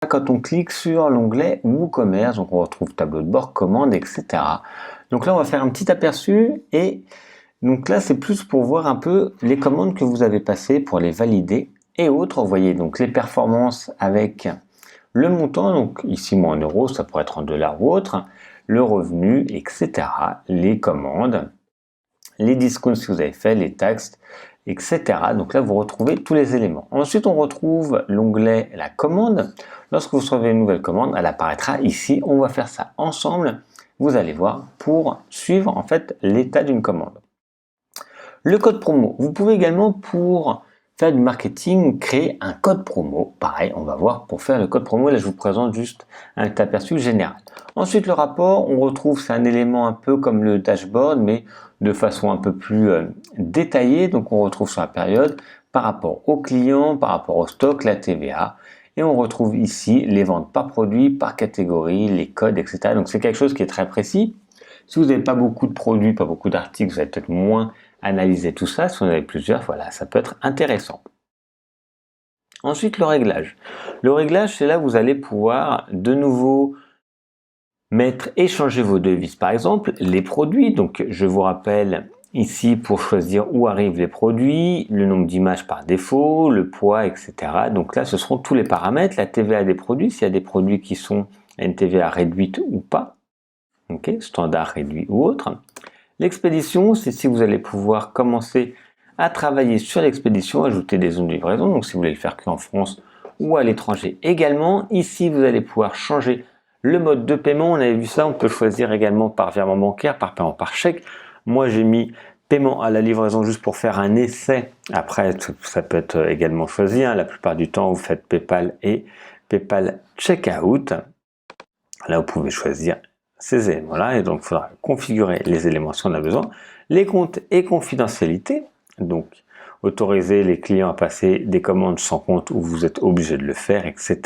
quand on clique sur l'onglet WooCommerce, donc on retrouve tableau de bord, commandes, etc. Donc là, on va faire un petit aperçu et donc là, c'est plus pour voir un peu les commandes que vous avez passées pour les valider et autres. Vous voyez donc les performances avec le montant, donc ici moi en euros, ça pourrait être en dollars ou autre, le revenu, etc. Les commandes, les discounts que vous avez fait, les taxes, etc. Donc là, vous retrouvez tous les éléments. Ensuite, on retrouve l'onglet la commande. Lorsque vous recevez une nouvelle commande, elle apparaîtra ici. On va faire ça ensemble. Vous allez voir pour suivre en fait l'état d'une commande. Le code promo. Vous pouvez également pour faire du marketing créer un code promo. Pareil, on va voir pour faire le code promo. Là, je vous présente juste un aperçu général. Ensuite, le rapport, on retrouve, c'est un élément un peu comme le dashboard, mais de façon un peu plus détaillée. Donc, on retrouve sur la période par rapport aux clients, par rapport au stock, la TVA. Et on retrouve ici les ventes par produit, par catégorie, les codes, etc. Donc, c'est quelque chose qui est très précis. Si vous n'avez pas beaucoup de produits, pas beaucoup d'articles, vous allez peut-être moins analyser tout ça. Si vous en avez plusieurs, voilà, ça peut être intéressant. Ensuite, le réglage. Le réglage, c'est là où vous allez pouvoir de nouveau échanger vos devises. Par exemple, les produits. Donc, je vous rappelle ici pour choisir où arrivent les produits, le nombre d'images par défaut, le poids, etc. Donc là, ce seront tous les paramètres. La TVA des produits, s'il y a des produits qui sont à une TVA réduite ou pas. Okay, standard réduit ou autre. L'expédition, c'est si vous allez pouvoir commencer à travailler sur l'expédition, ajouter des zones de livraison, donc si vous voulez le faire qu'en France ou à l'étranger également. Ici, vous allez pouvoir changer le mode de paiement. On avait vu ça, on peut choisir également par virement bancaire, par paiement par chèque. Moi, j'ai mis paiement à la livraison juste pour faire un essai. Après, ça peut être également choisi. La plupart du temps, vous faites PayPal et PayPal Checkout. Là, vous pouvez choisir ces éléments-là et donc il faudra configurer les éléments si on a besoin. Les comptes et confidentialité, donc autoriser les clients à passer des commandes sans compte où vous êtes obligé de le faire, etc.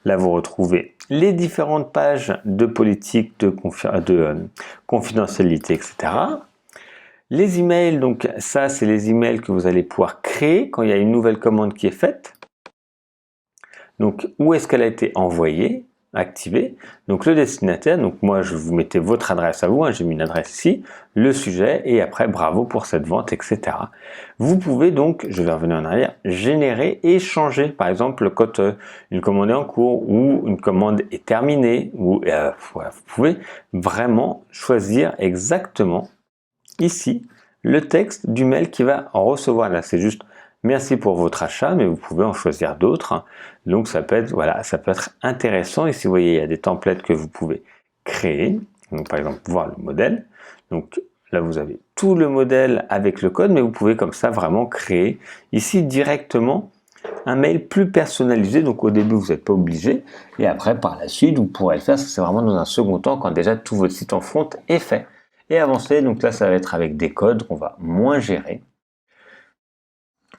Là, vous retrouvez les différentes pages de politique de confidentialité, etc. Les emails, donc ça, c'est les emails que vous allez pouvoir créer quand il y a une nouvelle commande qui est faite. Donc, où est-ce qu'elle a été envoyée, activée? Donc, le destinataire, donc moi, je vous mettez votre adresse à vous, j'ai mis une adresse ici, le sujet, et après, bravo pour cette vente, etc. Vous pouvez donc, je vais revenir en arrière, générer et changer, par exemple, quand une commande est en cours ou une commande est terminée, ou voilà, vous pouvez vraiment choisir exactement ici le texte du mail qui va en recevoir. Là, c'est juste merci pour votre achat, mais vous pouvez en choisir d'autres. Donc ça peut être, voilà, ça peut être intéressant. Ici, vous voyez, il y a des templates que vous pouvez créer. Donc par exemple, voir le modèle. Donc là, vous avez tout le modèle avec le code, mais vous pouvez comme ça vraiment créer ici directement un mail plus personnalisé. Donc au début, vous n'êtes pas obligé. Et après, par la suite, vous pourrez le faire. Ça, c'est vraiment dans un second temps quand déjà tout votre site en front est fait. Et avancer, donc là, ça va être avec des codes qu'on va moins gérer.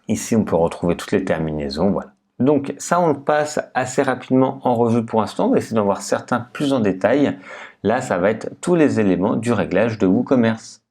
Ici, on peut retrouver toutes les terminaisons, voilà. Donc ça, on le passe assez rapidement en revue pour l'instant. On va essayer d'en voir certains plus en détail. Là, ça va être tous les éléments du réglage de WooCommerce.